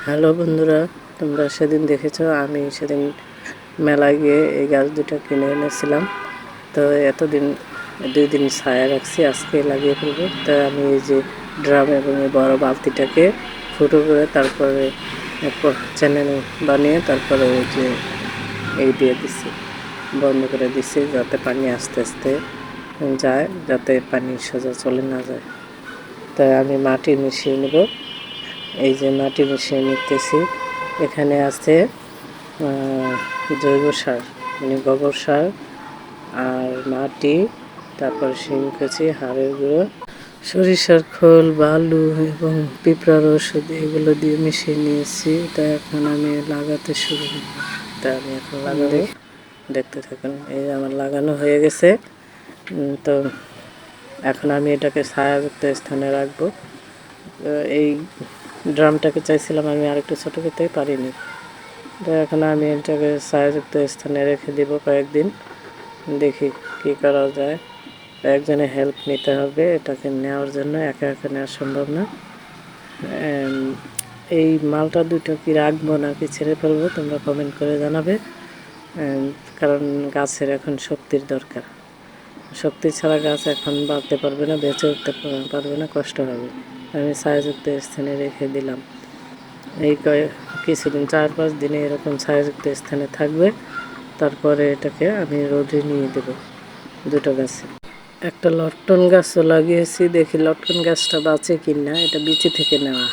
Hello বন্ধুরা, তোমরা সেদিন দেখেছো আমি সেদিন মেলায় গিয়ে এই গাছ দুটো কিনে এনেছিলাম। তো এতদিন 2 দিন ছায়া রাখছি, আজকে লাগিয়ে ফেলবো। তাই আমি এই যে ড্রাম এবং এই বড় বালতিটাকে ফুটো করে তারপরে চ্যানেল বানিয়ে তারপরে ওই যে এই দিয়ে দিছি, বন্ধ করে দিছি যাতে পানি আস্তে আস্তে যায়, যাতে পানি সোজা চলে না যায়। তাই আমি মাটি মিশিয়ে নেব। এই যে মাটি মিশিয়ে নিতেছি। এখানে আছে জৈব সার, মানে গোবর সার আর মাটি, তারপর শিংকুচি, হাড়ের গুঁড়ো, সরিষার খোল, বালু এবং পিঁপড়ার ওষুধ, এগুলো দিয়ে মিশিয়ে নিয়েছি। তা এখন আমি লাগাতে শুরু করব। তা আমি এখন লাগাবো, দেখতে থাকুন। এই আমার লাগানো হয়ে গেছে। তো এখন আমি এটাকে ছায়াযুক্ত স্থানে রাখবো। এই ড্রামটাকে চাইছিলাম আমি আরেকটু ছোটো করতে, পারিনি। তো এখন আমি এটাকে ছায়াযুক্ত স্থানে রেখে দিব কয়েকদিন, দেখি কি করা যায়। একজনের হেল্প নিতে হবে এটাকে নেওয়ার জন্য, একা একা নেওয়া সম্ভব না। এই মালটা দুটো কি রাখবো নাকি ছেড়ে ফেলবো, তোমরা কমেন্ট করে জানাবে। কারণ গাছের এখন শক্তির দরকার। শক্তি ছাড়া গাছ এখন বাড়তে পারবে না, বেঁচে উঠতে পারবে না, কষ্ট হবে। আমি ছায়াযুক্ত স্থানে রেখে দিলাম। এই কিছুদিন 4-5 দিনে এরকম ছায়াযুক্ত স্থানে থাকবে। তারপরে এটাকে আমি রোদে নিয়ে দেব। দুটো গাছে একটা লটকন গাছও লাগিয়েছি, দেখি লটকন গাছটা বাঁচে কিনা। এটা বিচি থেকে নেওয়া।